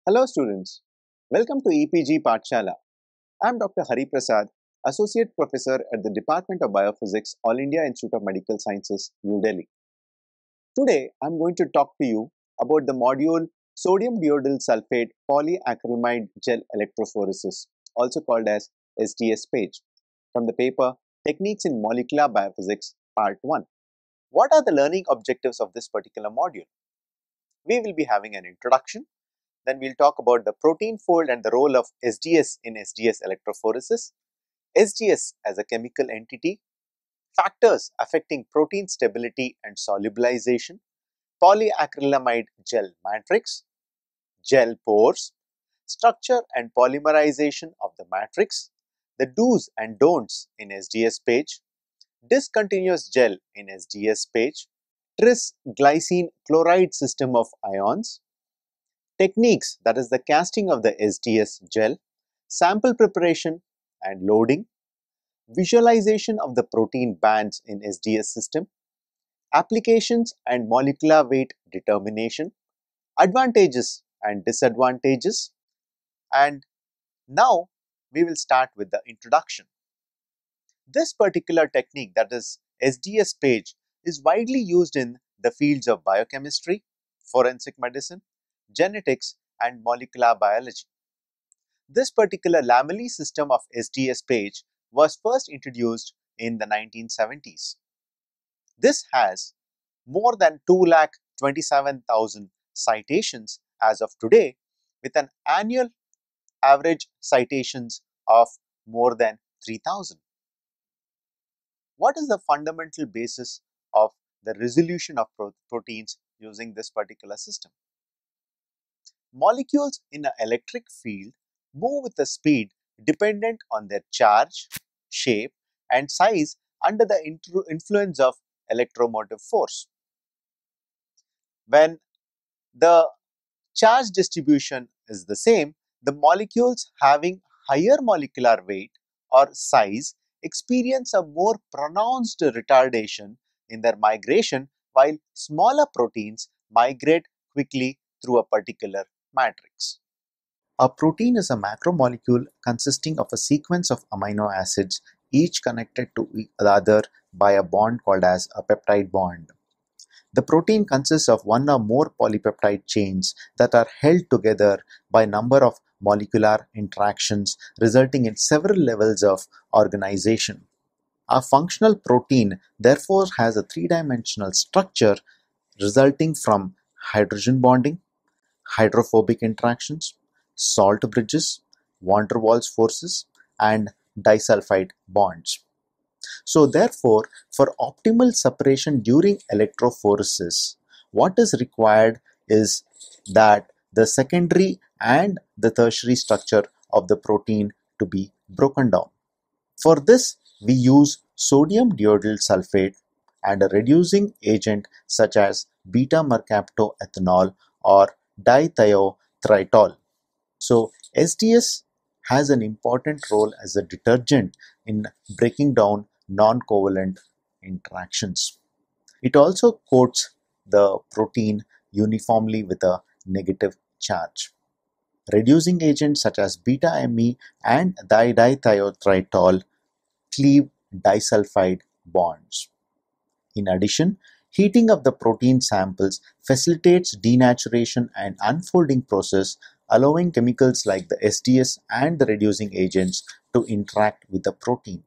Hello students, welcome to EPG Pathshala. I am Dr. Hari Prasad, Associate Professor at the Department of Biophysics, All India Institute of Medical Sciences, New Delhi. Today I am going to talk to you about the module Sodium Deodyl Sulphate Polyacrylamide Gel Electrophoresis, also called as SDS PAGE, from the paper Techniques in Molecular Biophysics, Part 1. What are the learning objectives of this particular module? We will be having an introduction. Then we'll talk about the protein fold and the role of SDS in SDS electrophoresis, SDS as a chemical entity, factors affecting protein stability and solubilization, polyacrylamide gel matrix, gel pores, structure and polymerization of the matrix, the do's and don'ts in SDS PAGE, discontinuous gel in SDS PAGE, Tris-Glycine-Chloride System of ions, techniques, that is the casting of the SDS gel, sample preparation and loading, visualization of the protein bands in SDS system, applications and molecular weight determination, advantages and disadvantages, and now we will start with the introduction. This particular technique, that is SDS PAGE, is widely used in the fields of biochemistry, forensic medicine, genetics and molecular biology. This particular lamellae system of SDS PAGE was first introduced in the 1970s. This has more than 2,27,000 citations as of today, with an annual average citations of more than 3,000. What is the fundamental basis of the resolution of proteins using this particular system? Molecules in an electric field move with a speed dependent on their charge, shape and size under the influence of electromotive force. When the charge distribution is the same, the molecules having higher molecular weight or size experience a more pronounced retardation in their migration, while smaller proteins migrate quickly through a particular matrix. A protein is a macromolecule consisting of a sequence of amino acids, each connected to the other by a bond called as a peptide bond. The protein consists of one or more polypeptide chains that are held together by a number of molecular interactions, resulting in several levels of organization. A functional protein therefore has a three-dimensional structure resulting from hydrogen bonding, hydrophobic interactions, salt bridges, van der Waals forces, and disulfide bonds. So therefore, for optimal separation during electrophoresis, what is required is that the secondary and the tertiary structure of the protein to be broken down. For this, we use sodium deodyl sulphate and a reducing agent such as beta-mercaptoethanol or dithiotritol. So SDS has an important role as a detergent in breaking down non-covalent interactions. It also coats the protein uniformly with a negative charge. Reducing agents such as beta-ME and dithiotritol cleave disulfide bonds. In addition, heating of the protein samples facilitates denaturation and unfolding process, allowing chemicals like the SDS and the reducing agents to interact with the protein.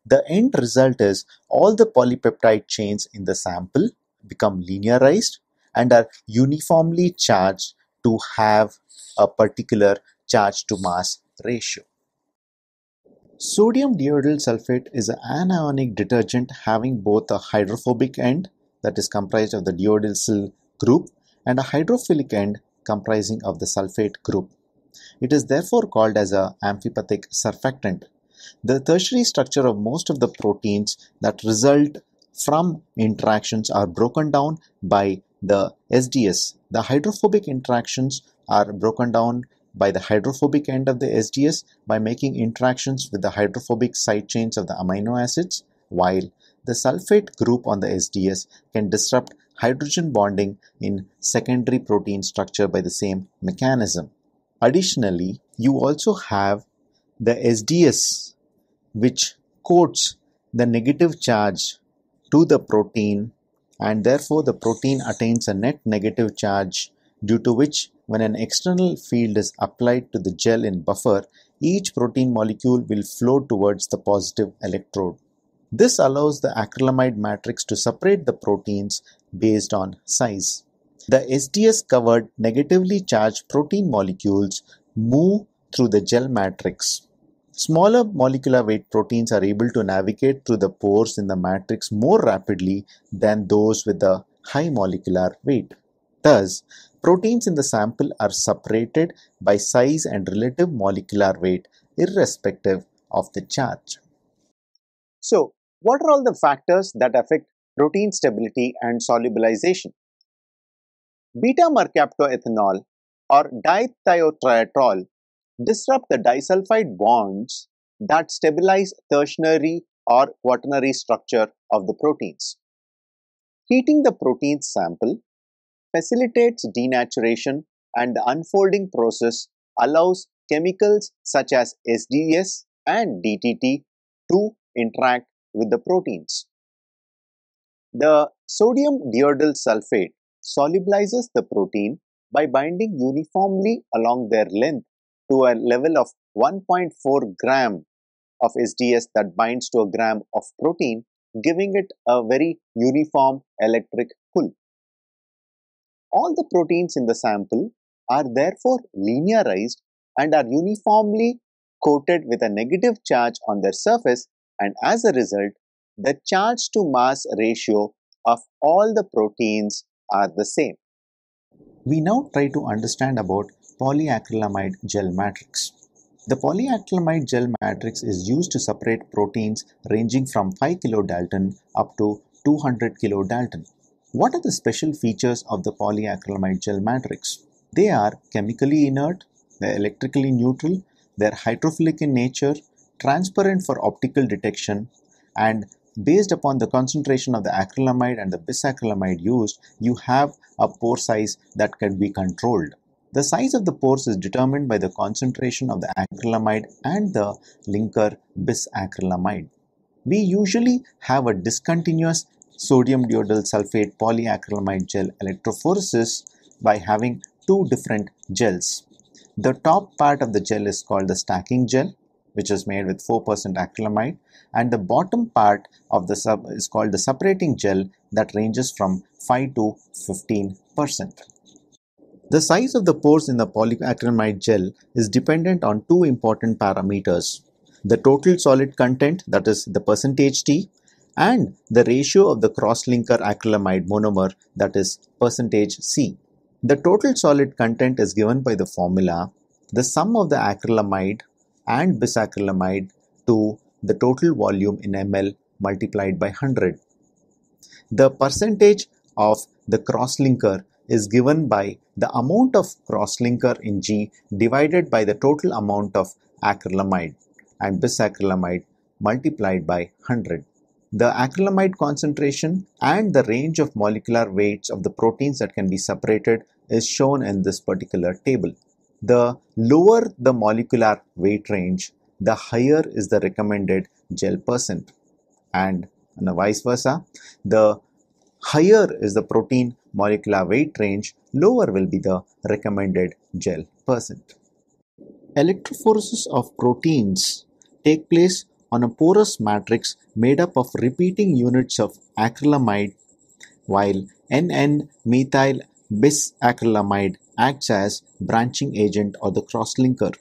The end result is all the polypeptide chains in the sample become linearized and are uniformly charged to have a particular charge to mass ratio. Sodium deodyl sulphate is an anionic detergent having both a hydrophobic end, that is comprised of the deodyl group, and a hydrophilic end comprising of the sulphate group. It is therefore called as an amphipathic surfactant. The tertiary structure of most of the proteins that result from interactions are broken down by the SDS. The hydrophobic interactions are broken down by the hydrophobic end of the SDS by making interactions with the hydrophobic side chains of the amino acids, while the sulfate group on the SDS can disrupt hydrogen bonding in secondary protein structure by the same mechanism. Additionally, you also have the SDS, which coats the negative charge to the protein, and therefore the protein attains a net negative charge, due to which when an external field is applied to the gel in buffer, each protein molecule will flow towards the positive electrode. This allows the acrylamide matrix to separate the proteins based on size. The SDS covered negatively charged protein molecules move through the gel matrix. Smaller molecular weight proteins are able to navigate through the pores in the matrix more rapidly than those with a high molecular weight. Thus, proteins in the sample are separated by size and relative molecular weight irrespective of the charge. So, what are all the factors that affect protein stability and solubilization? Beta-mercaptoethanol or dithiotrietol disrupt the disulfide bonds that stabilize tertiary or quaternary structure of the proteins. Heating the protein sample facilitates denaturation, and the unfolding process allows chemicals such as SDS and DTT to interact with the proteins. The sodium deodyl sulfate solubilizes the protein by binding uniformly along their length to a level of 1.4 gram of SDS that binds to a gram of protein, giving it a very uniform electric pull. All the proteins in the sample are therefore linearized and are uniformly coated with a negative charge on their surface, and as a result, the charge to mass ratio of all the proteins are the same. We now try to understand about polyacrylamide gel matrix. The polyacrylamide gel matrix is used to separate proteins ranging from 5 kilodalton up to 200 kilodalton. What are the special features of the polyacrylamide gel matrix? They are chemically inert, they are electrically neutral, they are hydrophilic in nature, transparent for optical detection, and based upon the concentration of the acrylamide and the bisacrylamide used, you have a pore size that can be controlled. The size of the pores is determined by the concentration of the acrylamide and the linker bisacrylamide. We usually have a discontinuous sodium deodyl sulfate polyacrylamide gel electrophoresis by having two different gels. The top part of the gel is called the stacking gel, which is made with 4% acrylamide, and the bottom part of the is called the separating gel that ranges from 5 to 15%. The size of the pores in the polyacrylamide gel is dependent on two important parameters: the total solid content, that is the percentage T, and the ratio of the cross-linker acrylamide monomer, that is percentage C. The total solid content is given by the formula, the sum of the acrylamide and bisacrylamide to the total volume in ml multiplied by 100. The percentage of the crosslinker is given by the amount of crosslinker in G divided by the total amount of acrylamide and bisacrylamide multiplied by 100. The acrylamide concentration and the range of molecular weights of the proteins that can be separated is shown in this particular table. The lower the molecular weight range, the higher is the recommended gel percent, and vice versa. The higher is the protein molecular weight range, lower will be the recommended gel percent. Electrophoresis of proteins take place on a porous matrix made up of repeating units of acrylamide, while N,N-methyl bisacrylamide acts as branching agent or the crosslinker.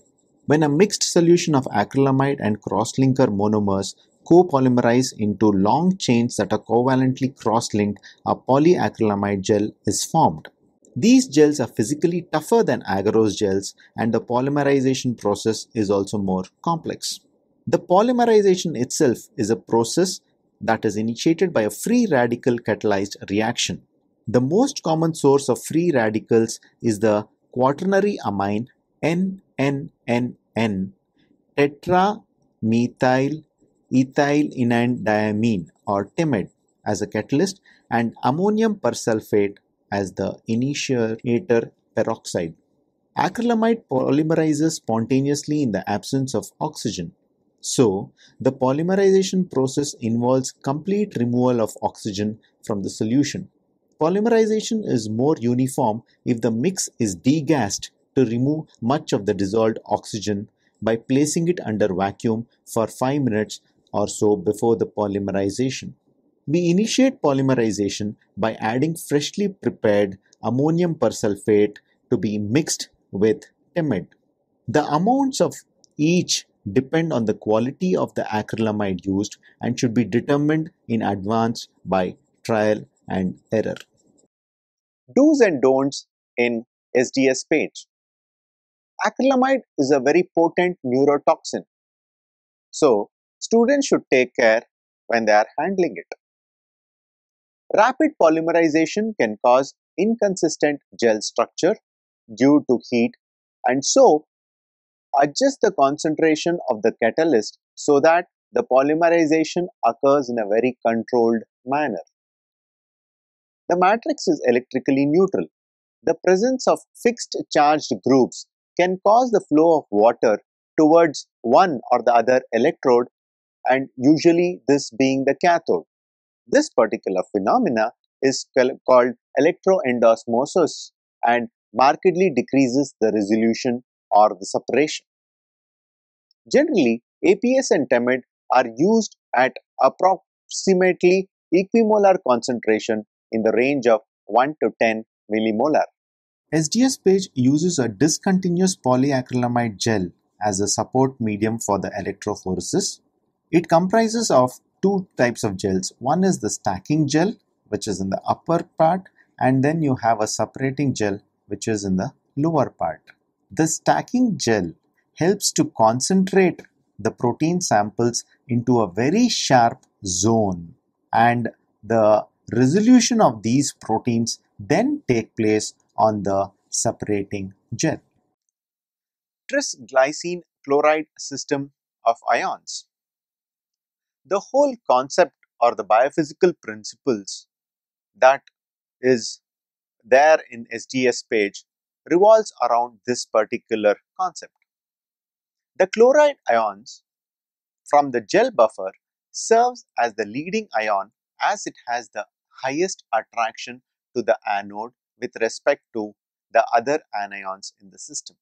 When a mixed solution of acrylamide and crosslinker monomers copolymerize into long chains that are covalently cross-linked, a polyacrylamide gel is formed. These gels are physically tougher than agarose gels, and the polymerization process is also more complex. The polymerization itself is a process that is initiated by a free radical catalyzed reaction. The most common source of free radicals is the quaternary amine NNNN tetramethyl ethylenediamine or TIMID as a catalyst, and ammonium persulfate as the initiator peroxide. Acrylamide polymerizes spontaneously in the absence of oxygen. So, the polymerization process involves complete removal of oxygen from the solution. Polymerization is more uniform if the mix is degassed to remove much of the dissolved oxygen by placing it under vacuum for 5 minutes or so before the polymerization. We initiate polymerization by adding freshly prepared ammonium persulfate to be mixed with timid. The amounts of each depend on the quality of the acrylamide used and should be determined in advance by trial and error. Do's and don'ts in SDS PAGE. Acrylamide is a very potent neurotoxin, so students should take care when they are handling it. Rapid polymerization can cause inconsistent gel structure due to heat, and so adjust the concentration of the catalyst so that the polymerization occurs in a very controlled manner. The matrix is electrically neutral. The presence of fixed charged groups can cause the flow of water towards one or the other electrode, and usually this being the cathode. This particular phenomena is called electroendosmosis and markedly decreases the resolution or the separation. Generally, APS and TEMID are used at approximately equimolar concentration in the range of 1 to 10 millimolar. SDS PAGE uses a discontinuous polyacrylamide gel as a support medium for the electrophoresis. It comprises of two types of gels. One is the stacking gel, which is in the upper part, and then you have a separating gel, which is in the lower part. The stacking gel helps to concentrate the protein samples into a very sharp zone, and the resolution of these proteins then take place on the separating gel. Tris-Glycine-Chloride System of ions. The whole concept or the biophysical principles that is there in SDS PAGE revolves around this particular concept. The chloride ions from the gel buffer serves as the leading ion as it has the highest attraction to the anode with respect to the other anions in the system.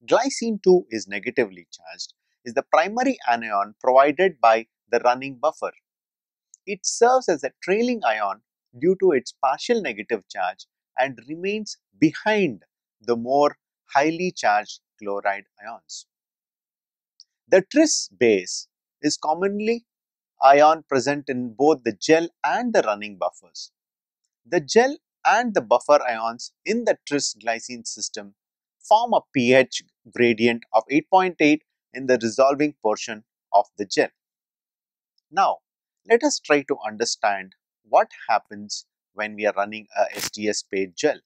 Glycine 2 is negatively charged, is the primary anion provided by the running buffer. It serves as a trailing ion due to its partial negative charge and remains behind the more highly charged chloride ions. The tris base is commonly ion present in both the gel and the running buffers. The gel and the buffer ions in the tris-glycine system form a pH gradient of 8.8 in the resolving portion of the gel. Now, let us try to understand what happens when we are running a SDS PAGE gel.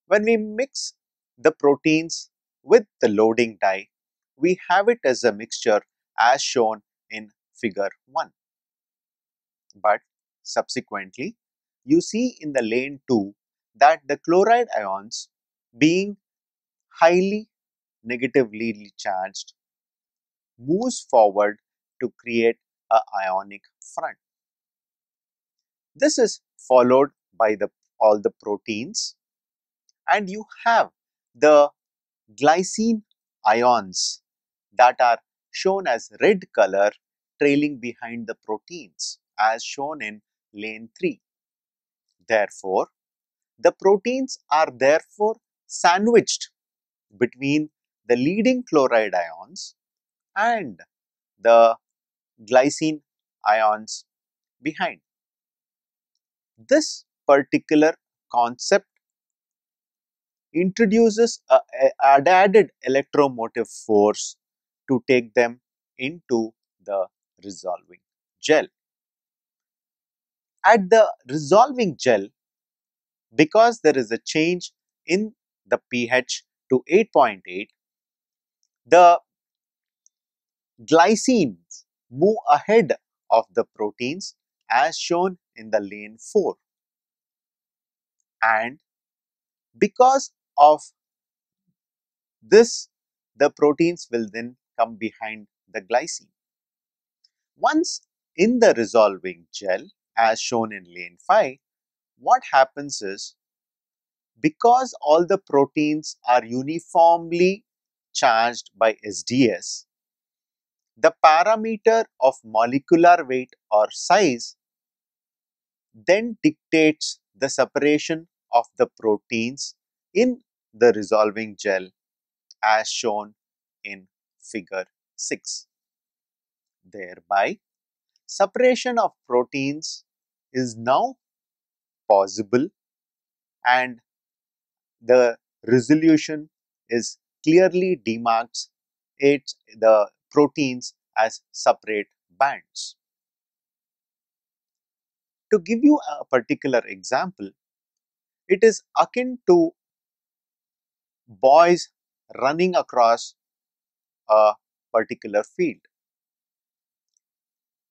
When we mix the proteins with the loading dye, we have it as a mixture as shown in figure 1. But subsequently, you see in the lane 2 that the chloride ions, being highly negatively charged, moves forward to create a ionic front. This is followed by all the proteins, and you have the glycine ions that are shown as red color trailing behind the proteins as shown in lane 3. Therefore, the proteins are therefore sandwiched between the leading chloride ions and the glycine ions behind. This particular concept introduces an added electromotive force to take them into the resolving gel. At the resolving gel, because there is a change in the pH to 8.8, the glycines move ahead of the proteins as shown in the lane 4, and because of this, the proteins will then come behind the glycine. Once in the resolving gel, as shown in lane 5, what happens is, because all the proteins are uniformly charged by SDS, the parameter of molecular weight or size then dictates the separation of the proteins in the resolving gel as shown in figure 6. Thereby, separation of proteins is now possible and the resolution is clearly demarks the proteins as separate bands. To give you a particular example, it is akin to boys running across a particular field.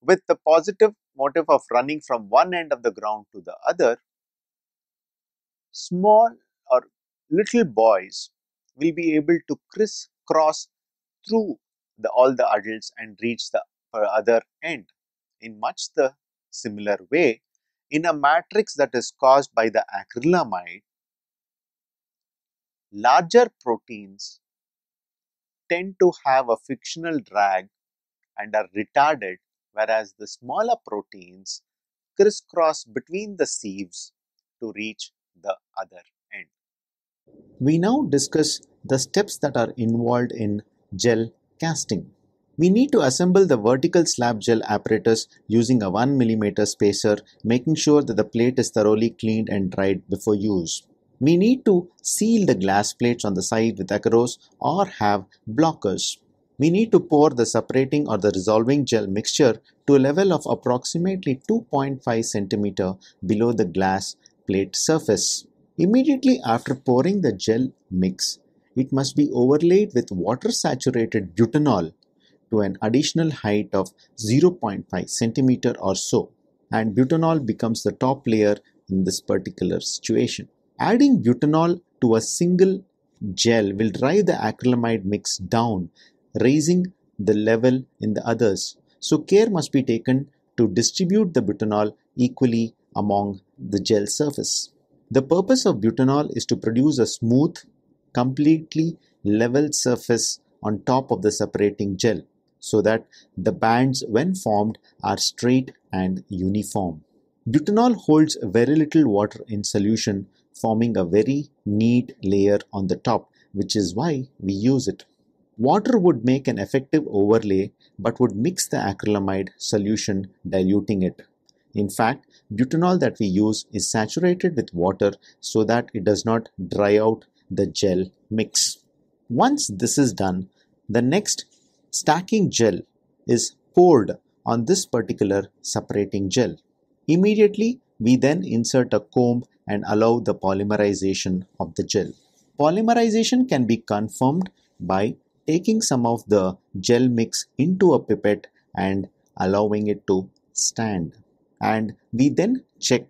With the positive motive of running from one end of the ground to the other, small or little boys will be able to crisscross through all the adults and reach the other end. In much the similar way, in a matrix that is caused by the acrylamide, larger proteins tend to have a frictional drag and are retarded, whereas the smaller proteins crisscross between the sieves to reach the other end. We now discuss the steps that are involved in gel casting. We need to assemble the vertical slab gel apparatus using a 1 mm spacer, making sure that the plate is thoroughly cleaned and dried before use. We need to seal the glass plates on the side with agarose or have blockers. We need to pour the separating or the resolving gel mixture to a level of approximately 2.5 cm below the glass plate surface. Immediately after pouring the gel mix, it must be overlaid with water-saturated butanol to an additional height of 0.5 cm or so, and butanol becomes the top layer in this particular situation. Adding butanol to a single gel will drive the acrylamide mix down, raising the level in the others. So care must be taken to distribute the butanol equally among the gel surface. The purpose of butanol is to produce a smooth, completely level surface on top of the separating gel, so that the bands when formed are straight and uniform. Butanol holds very little water in solution, forming a very neat layer on the top, which is why we use it. Water would make an effective overlay but would mix the acrylamide solution, diluting it. In fact, butanol that we use is saturated with water so that it does not dry out the gel mix. Once this is done, the next stacking gel is poured on this particular separating gel. Immediately, we then insert a comb and allow the polymerization of the gel. Polymerization can be confirmed by taking some of the gel mix into a pipette and allowing it to stand. And we then check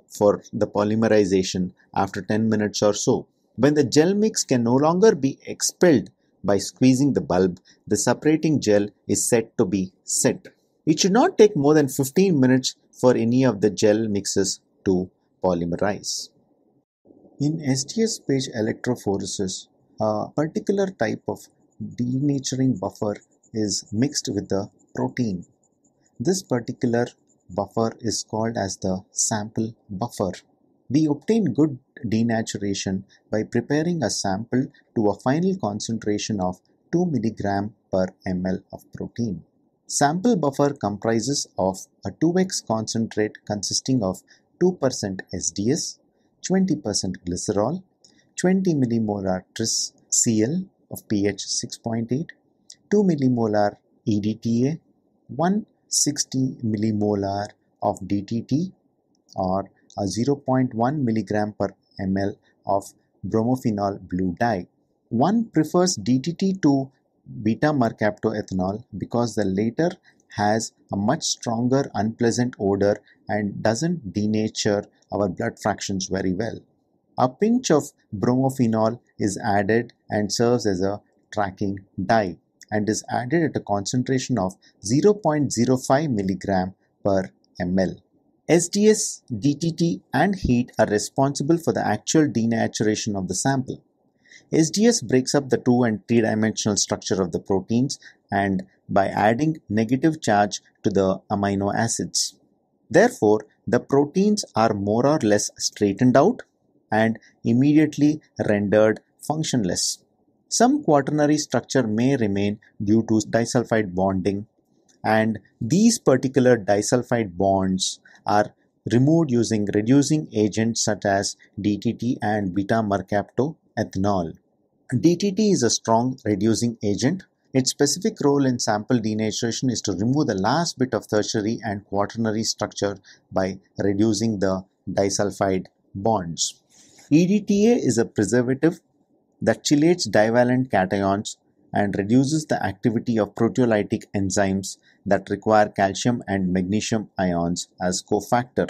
for the polymerization after 10 minutes or so. When the gel mix can no longer be expelled by squeezing the bulb, the separating gel is said to be set. It should not take more than 15 minutes for any of the gel mixes to polymerize. In SDS PAGE electrophoresis, a particular type of denaturing buffer is mixed with the protein. This particular buffer is called as the sample buffer. We obtain good denaturation by preparing a sample to a final concentration of 2 mg per ml of protein. Sample buffer comprises of a 2x concentrate consisting of 2% SDS, 20% glycerol, 20 millimolar Tris-Glycine-Chloride of pH 6.8, 2 millimolar EDTA, 160 millimolar of DTT, or a 0.1 mg per ml of bromophenol blue dye. One prefers DTT to beta-mercaptoethanol because the latter has a much stronger unpleasant odor and doesn't denature our blood fractions very well. A pinch of bromophenol is added and serves as a tracking dye and is added at a concentration of 0.05 mg per ml. SDS, DTT and heat are responsible for the actual denaturation of the sample. SDS breaks up the 2 and 3-dimensional structure of the proteins and by adding negative charge to the amino acids. Therefore, the proteins are more or less straightened out and immediately rendered functionless. Some quaternary structure may remain due to disulfide bonding, and these particular disulfide bonds are removed using reducing agents such as DTT and beta-mercaptoethanol. DTT is a strong reducing agent. Its specific role in sample denaturation is to remove the last bit of tertiary and quaternary structure by reducing the disulfide bonds. EDTA is a preservative that chelates divalent cations and reduces the activity of proteolytic enzymes that require calcium and magnesium ions as cofactor,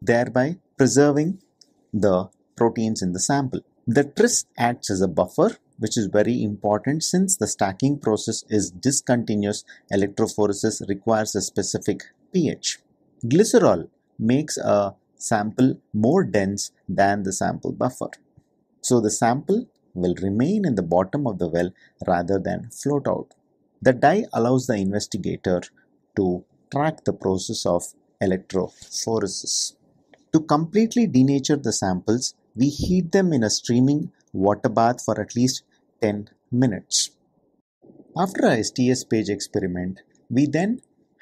thereby preserving the proteins in the sample. The Tris acts as a buffer, which is very important since the stacking process is discontinuous. Electrophoresis requires a specific pH. Glycerol makes a sample more dense than the sample buffer. So the sample will remain in the bottom of the well rather than float out. The dye allows the investigator to track the process of electrophoresis. To completely denature the samples, we heat them in a steaming water bath for at least 10 minutes. After a SDS PAGE experiment, we then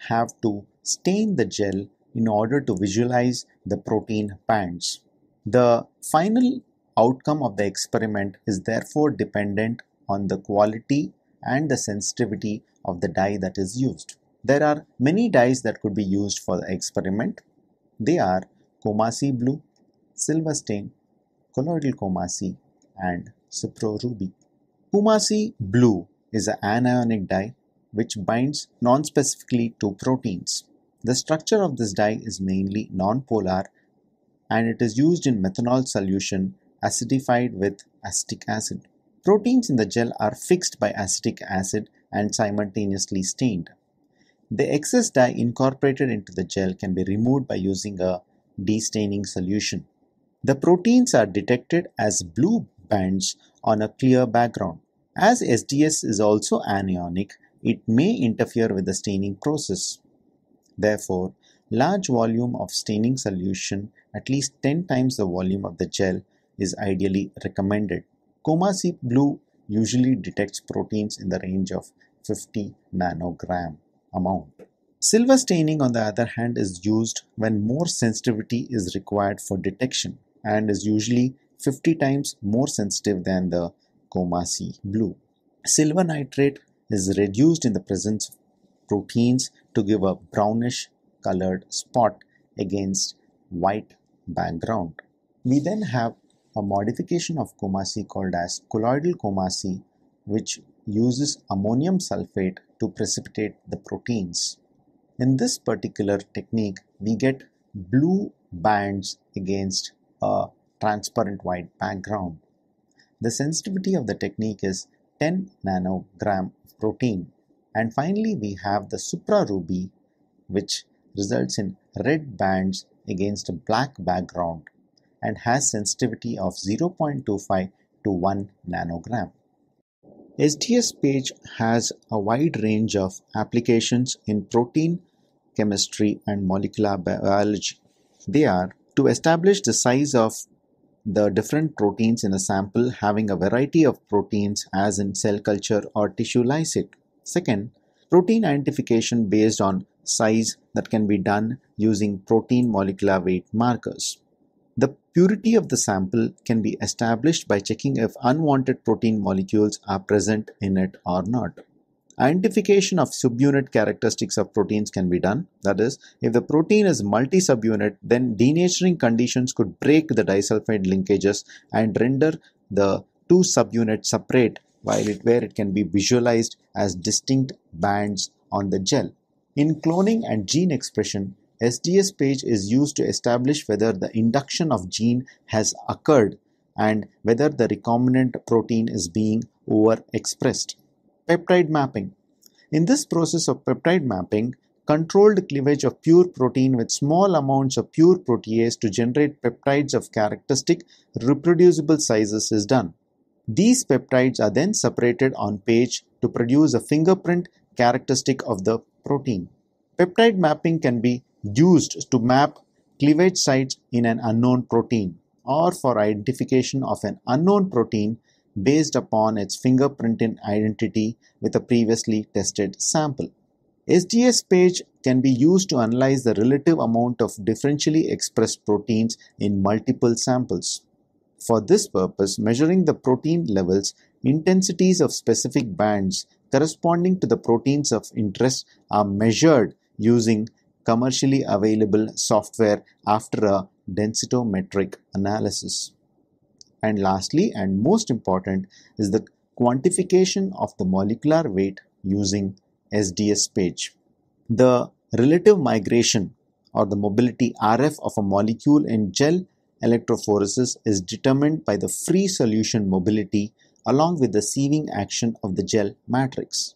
have to stain the gel in order to visualize the protein bands. The final outcome of the experiment is therefore dependent on the quality and the sensitivity of the dye that is used. There are many dyes that could be used for the experiment. They are Comasi blue, silver stain, colloidal Comasi, and Cipro ruby. Comasi blue is an anionic dye which binds non-specifically to proteins. The structure of this dye is mainly non-polar and it is used in methanol solution acidified with acetic acid. Proteins in the gel are fixed by acetic acid and simultaneously stained. The excess dye incorporated into the gel can be removed by using a destaining solution. The proteins are detected as blue bands on a clear background. As SDS is also anionic, it may interfere with the staining process. Therefore, large volume of staining solution, at least 10 times the volume of the gel, is ideally recommended. Comasi blue usually detects proteins in the range of 50 nanogram amount. Silver staining, on the other hand, is used when more sensitivity is required for detection and is usually 50 times more sensitive than the Comasi blue. Silver nitrate is reduced in the presence of proteins to give a brownish colored spot against white background. We then have a modification of Comasi called as colloidal Comasi, which uses ammonium sulphate to precipitate the proteins. In this particular technique, we get blue bands against a transparent white background. The sensitivity of the technique is 10 nanogram of protein. And finally, we have the supra ruby, which results in red bands against a black background and has sensitivity of 0.25 to 1 nanogram. SDS PAGE has a wide range of applications in protein chemistry and molecular biology. They are to establish the size of the different proteins in a sample having a variety of proteins as in cell culture or tissue lysate. Second, protein identification based on size that can be done using protein molecular weight markers. The purity of the sample can be established by checking if unwanted protein molecules are present in it or not. Identification of subunit characteristics of proteins can be done. That is, if the protein is multi-subunit, then denaturing conditions could break the disulfide linkages and render the two subunits separate where it can be visualized as distinct bands on the gel. In cloning and gene expression, SDS PAGE is used to establish whether the induction of gene has occurred and whether the recombinant protein is being overexpressed. Peptide mapping. In this process of peptide mapping, controlled cleavage of pure protein with small amounts of pure protease to generate peptides of characteristic reproducible sizes is done. These peptides are then separated on page to produce a fingerprint characteristic of the protein. Peptide mapping can be used to map cleavage sites in an unknown protein or for identification of an unknown protein based upon its fingerprinting identity with a previously tested sample. SDS PAGE can be used to analyze the relative amount of differentially expressed proteins in multiple samples. For this purpose, measuring the protein levels, intensities of specific bands corresponding to the proteins of interest are measured using commercially available software after a densitometric analysis. And lastly, and most important, is the quantification of the molecular weight using SDS PAGE. The relative migration or the mobility RF of a molecule in gel electrophoresis is determined by the free solution mobility along with the sieving action of the gel matrix.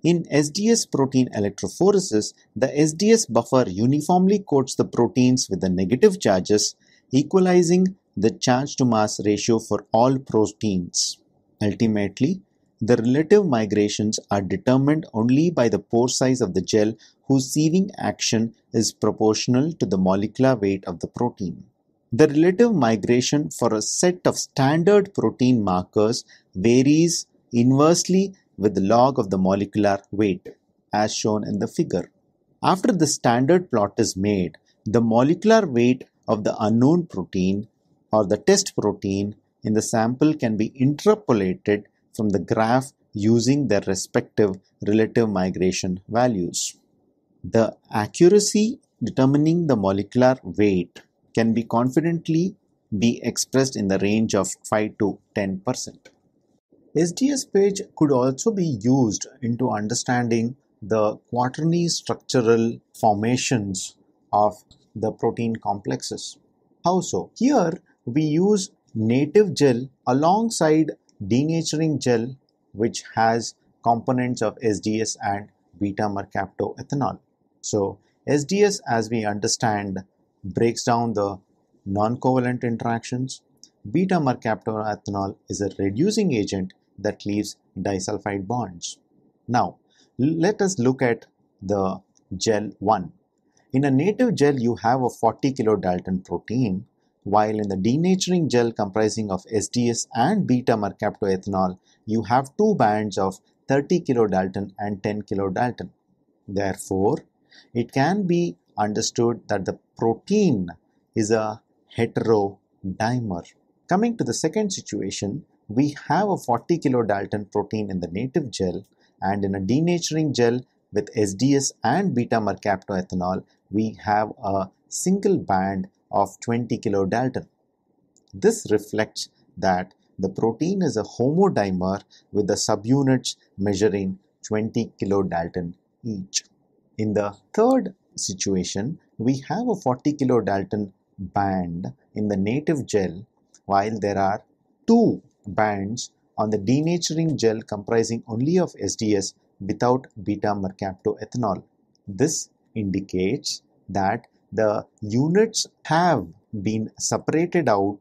In SDS protein electrophoresis, the SDS buffer uniformly coats the proteins with the negative charges, equalizing the charge to mass ratio for all proteins. Ultimately, the relative migrations are determined only by the pore size of the gel whose sieving action is proportional to the molecular weight of the protein. The relative migration for a set of standard protein markers varies inversely with the log of the molecular weight, as shown in the figure. After the standard plot is made, the molecular weight of the unknown protein or the test protein in the sample can be interpolated from the graph using their respective relative migration values. The accuracy determining the molecular weight can be confidently be expressed in the range of 5 to 10%. SDS PAGE could also be used into understanding the quaternary structural formations of the protein complexes. How so? Here we use native gel alongside denaturing gel, which has components of SDS and beta-mercaptoethanol. So SDS, as we understand, breaks down the non-covalent interactions. Beta-mercaptoethanol is a reducing agent that leaves disulfide bonds. Now, let us look at the gel 1. In a native gel, you have a 40 kilodalton protein, while in the denaturing gel comprising of SDS and beta-mercaptoethanol, you have two bands of 30 kilodalton and 10 kilodalton. Therefore, it can be understood that the protein is a heterodimer. Coming to the second situation, we have a 40 kilodalton protein in the native gel, and in a denaturing gel with SDS and beta-mercaptoethanol, we have a single band of 20 kilodalton. This reflects that the protein is a homodimer with the subunits measuring 20 kilodalton each. In the third situation, we have a 40 kilodalton band in the native gel, while there are two bands on the denaturing gel comprising only of SDS without beta-mercaptoethanol. This indicates that the units have been separated out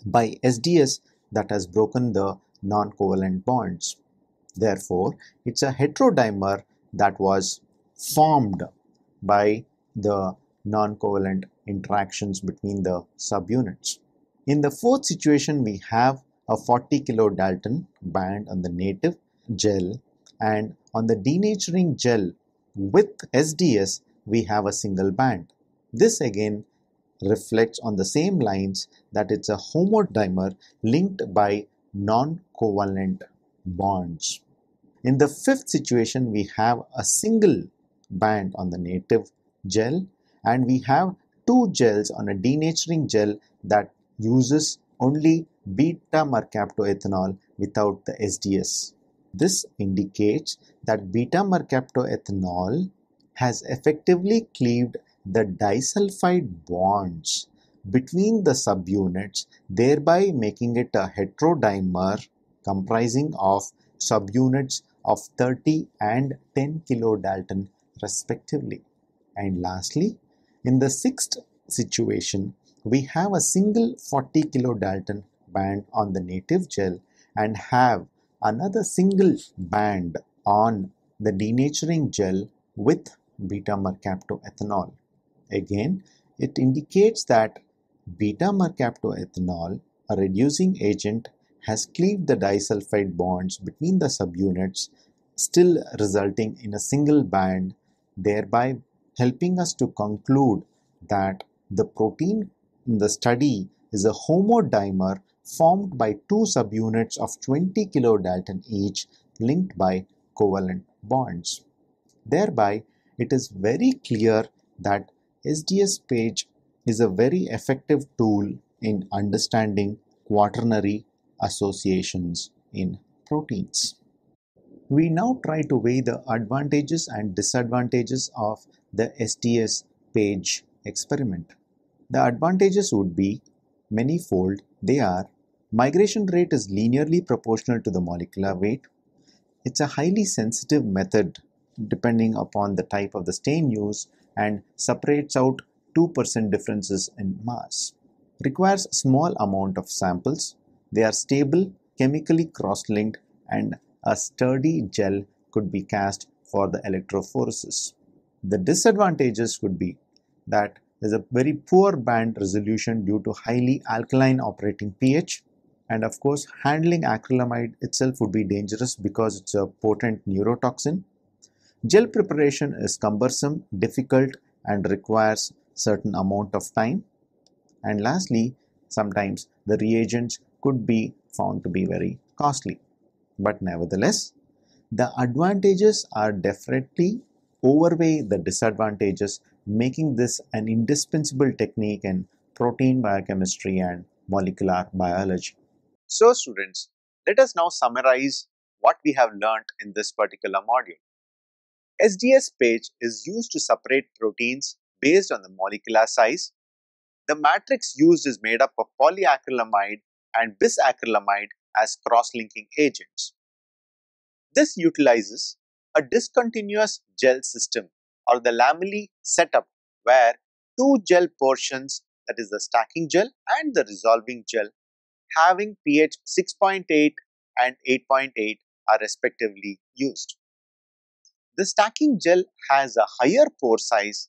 by SDS that has broken the non-covalent bonds. Therefore, it's a heterodimer that was formed by the non-covalent interactions between the subunits. In the fourth situation, we have a 40 kilodalton band on the native gel, and on the denaturing gel with SDS, we have a single band. This again reflects on the same lines that it's a homodimer linked by non-covalent bonds. In the fifth situation, we have a single band on the native gel, and we have two gels on a denaturing gel that uses only beta-mercaptoethanol without the SDS. This indicates that beta-mercaptoethanol has effectively cleaved the disulfide bonds between the subunits, thereby making it a heterodimer comprising of subunits of 30 and 10 kilodalton respectively. And lastly, in the sixth situation, we have a single 40 kilodalton band on the native gel and have another single band on the denaturing gel with beta-mercaptoethanol. Again, it indicates that beta-mercaptoethanol, a reducing agent, has cleaved the disulfide bonds between the subunits, still resulting in a single band, thereby helping us to conclude that the protein in the study is a homodimer formed by two subunits of 20 kilodalton each linked by covalent bonds. Thereby, it is very clear that SDS PAGE is a very effective tool in understanding quaternary associations in proteins. We now try to weigh the advantages and disadvantages of the SDS PAGE experiment. The advantages would be manifold. They are: migration rate is linearly proportional to the molecular weight. It's a highly sensitive method depending upon the type of the stain used and separates out 2% differences in mass. Requires small amount of samples. They are stable, chemically cross-linked, and a sturdy gel could be cast for the electrophoresis. The disadvantages would be that there's a very poor band resolution due to highly alkaline operating pH, and of course handling acrylamide itself would be dangerous because it's a potent neurotoxin. Gel preparation is cumbersome, difficult, and requires certain amount of time. And lastly, sometimes the reagents could be found to be very costly. But nevertheless, the advantages are definitely outweigh the disadvantages, making this an indispensable technique in protein biochemistry and molecular biology. So students, let us now summarize what we have learnt in this particular module. SDS PAGE is used to separate proteins based on the molecular size. The matrix used is made up of polyacrylamide and bisacrylamide as cross-linking agents. This utilizes a discontinuous gel system or the lamellae setup where two gel portions, that is the stacking gel and the resolving gel, having pH 6.8 and 8.8 are respectively used. The stacking gel has a higher pore size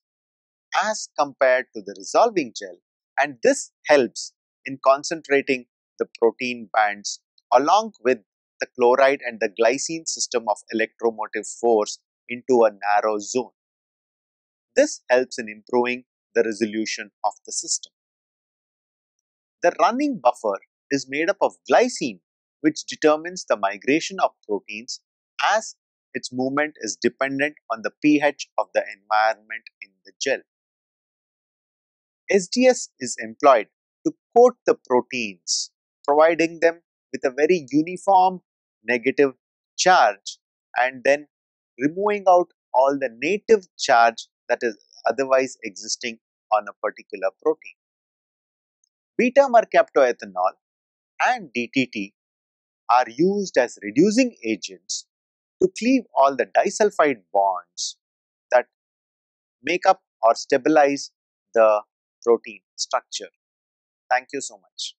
as compared to the resolving gel, and this helps in concentrating the protein bands along with the chloride and the glycine system of electromotive force into a narrow zone. This helps in improving the resolution of the system. The running buffer is made up of glycine, which determines the migration of proteins as its movement is dependent on the pH of the environment in the gel. SDS is employed to coat the proteins, providing them with a very uniform negative charge and then removing out all the native charge that is otherwise existing on a particular protein. Beta-mercaptoethanol and DTT are used as reducing agents to cleave all the disulfide bonds that make up or stabilize the protein structure. Thank you so much.